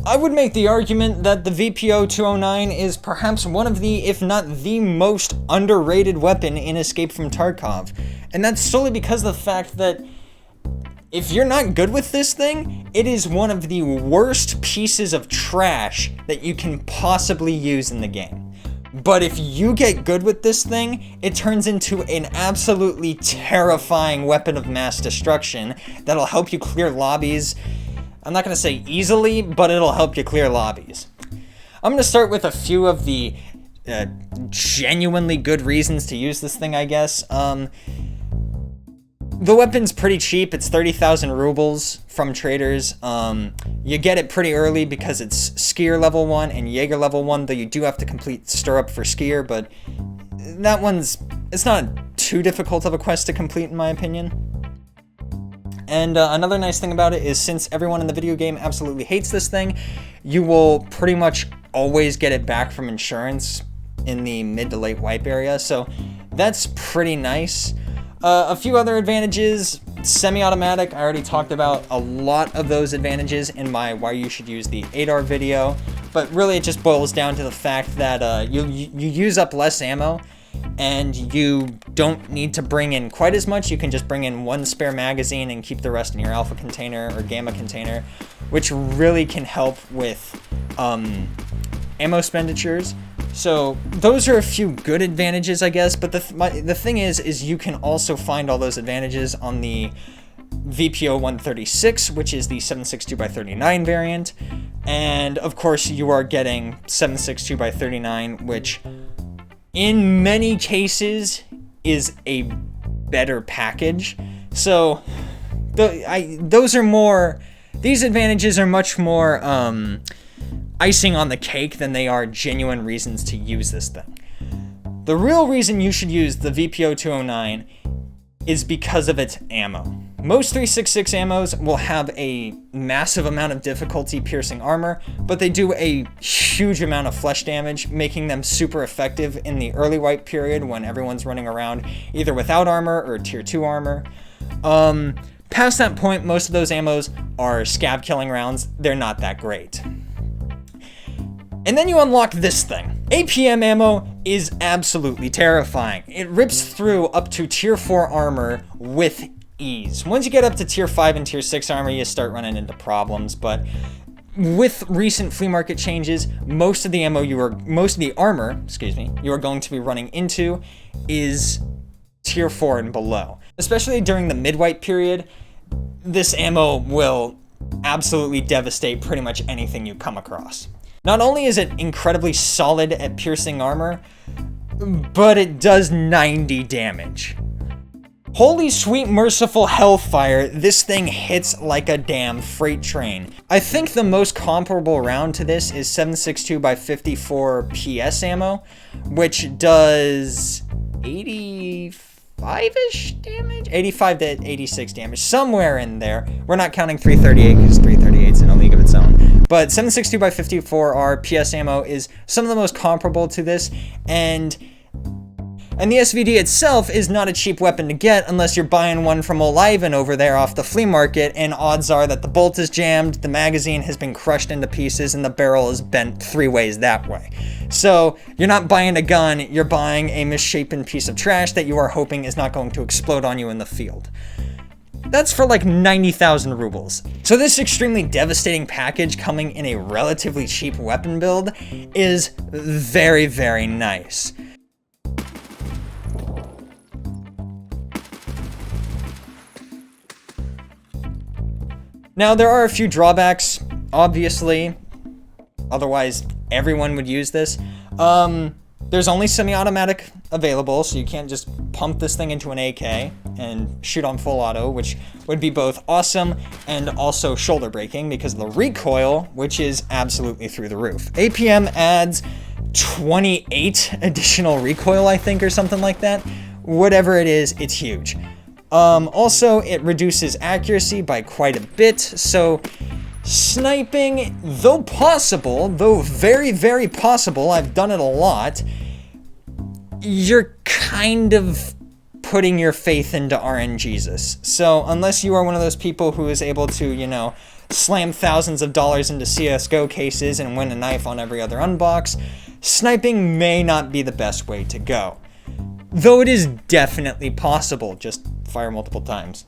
I would make the argument that the VPO-209 is perhaps one of the, if not the most underrated weapon in Escape from Tarkov. And that's solely because of the fact that if you're not good with this thing, it is one of the worst pieces of trash that you can possibly use in the game. But if you get good with this thing, it turns into an absolutely terrifying weapon of mass destruction that'll help you clear lobbies. I'm not going to say easily, but it'll help you clear lobbies. I'm going to start with a few of the genuinely good reasons to use this thing, I guess. The weapon's pretty cheap. It's 30,000 rubles from traders. You get it pretty early because it's Skier level 1 and Jaeger level 1, though you do have to complete Stirrup for Skier, but that one's, it's not too difficult of a quest to complete in my opinion. And another nice thing about it is since everyone in the video game absolutely hates this thing, you will pretty much always get it back from insurance in the mid to late wipe area, so that's pretty nice. A few other advantages, semi-automatic, I already talked about a lot of those advantages in my why you should use the ADAR video, but really it just boils down to the fact that you use up less ammo, and you don't need to bring in quite as much. You can just bring in one spare magazine and keep the rest in your alpha container or gamma container, which really can help with ammo expenditures. So those are a few good advantages, I guess, but the thing is you can also find all those advantages on the VPO 136, which is the 762x39 variant, and of course you are getting 762x39, which in many cases is a better package. So these advantages are much more icing on the cake than they are genuine reasons to use this thing. The real reason you should use the VPO-209 is because of its ammo. Most 366 ammos will have a massive amount of difficulty piercing armor, but they do a huge amount of flesh damage, making them super effective in the early wipe period when everyone's running around either without armor or tier 2 armor. Past that point, most of those ammos are scab killing rounds. They're not that great. And then you unlock this thing. APM ammo is absolutely terrifying. It rips through up to tier 4 armor with ease. Once you get up to tier 5 and tier 6 armor, you start running into problems, but with recent flea market changes, most of the armor you are going to be running into is tier 4 and below. Especially during the mid-wipe period, this ammo will absolutely devastate pretty much anything you come across. Not only is it incredibly solid at piercing armor, but it does 90 damage. Holy sweet merciful hellfire, this thing hits like a damn freight train. I think the most comparable round to this is 762x54 PS ammo, which does 85-ish damage? 85 to 86 damage, somewhere in there. We're not counting 338 because 338's in a league of its own. But 762x54R PS ammo is some of the most comparable to this, and the SVD itself is not a cheap weapon to get unless you're buying one from Oliven over there off the flea market, and odds are that the bolt is jammed, the magazine has been crushed into pieces, and the barrel is bent 3 ways that way. So you're not buying a gun, you're buying a misshapen piece of trash that you are hoping is not going to explode on you in the field. That's for like 90,000 rubles. So this extremely devastating package coming in a relatively cheap weapon build is very, very nice. Now, there are a few drawbacks, obviously, otherwise everyone would use this. There's only semi-automatic available, so you can't just pump this thing into an AK and shoot on full auto, which would be both awesome and also shoulder breaking because of the recoil, which is absolutely through the roof. APM adds 28 additional recoil, I think, or something like that. Whatever it is, it's huge. Also, it reduces accuracy by quite a bit, so sniping, though possible, though very, very possible, I've done it a lot, you're kind of putting your faith into RNGesus. So unless you are one of those people who is able to, slam thousands of dollars into CSGO cases and win a knife on every other unbox, sniping may not be the best way to go. Though it is definitely possible, just fire multiple times.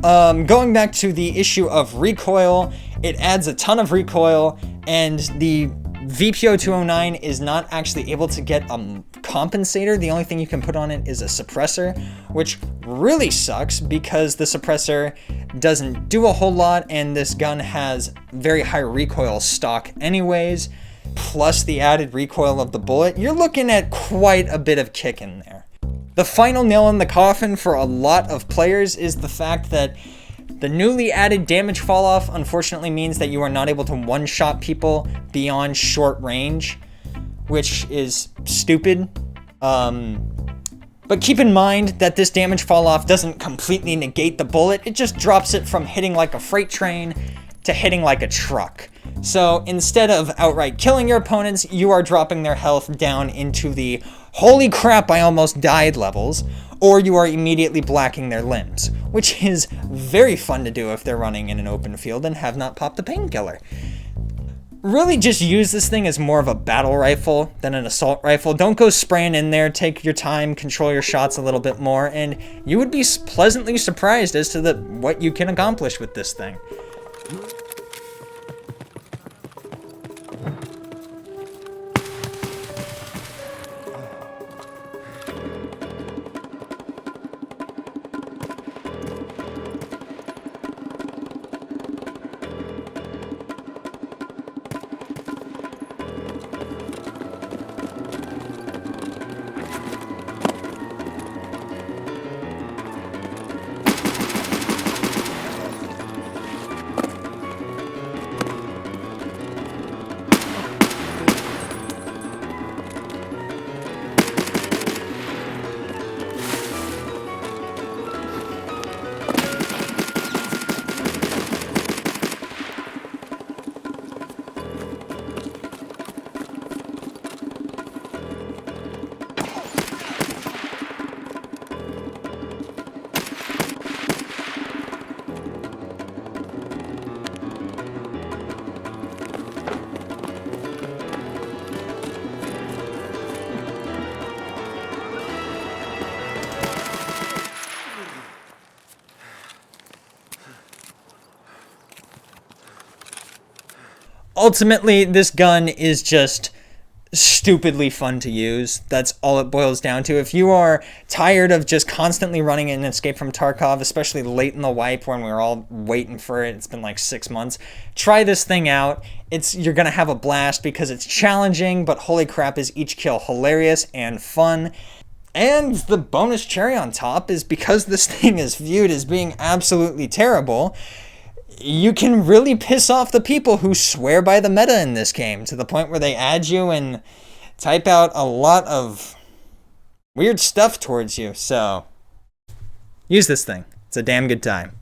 Going back to the issue of recoil, it adds a ton of recoil, and the VPO 209 is not actually able to get a compensator. The only thing you can put on it is a suppressor, which really sucks because the suppressor doesn't do a whole lot, and this gun has very high recoil stock anyways, plus the added recoil of the bullet. You're looking at quite a bit of kick in there. The final nail in the coffin for a lot of players is the fact that the newly added damage falloff unfortunately means that you are not able to one-shot people beyond short range, which is stupid. But keep in mind that this damage falloff doesn't completely negate the bullet, it just drops it from hitting like a freight train to hitting like a truck. So instead of outright killing your opponents, you are dropping their health down into the holy crap I almost died levels, or you are immediately blacking their limbs, which is very fun to do if they're running in an open field and have not popped the painkiller. Really just use this thing as more of a battle rifle than an assault rifle. Don't go spraying in there, take your time, control your shots a little bit more, and you would be pleasantly surprised as to what you can accomplish with this thing. Ultimately, this gun is just stupidly fun to use. That's all it boils down to. If you are tired of just constantly running in Escape from Tarkov, especially late in the wipe when we were all waiting for it, it's been like 6 months, try this thing out. You're gonna have a blast because it's challenging, but holy crap is each kill hilarious and fun. And the bonus cherry on top is because this thing is viewed as being absolutely terrible, you can really piss off the people who swear by the meta in this game to the point where they add you and type out a lot of weird stuff towards you. So use this thing. It's a damn good time.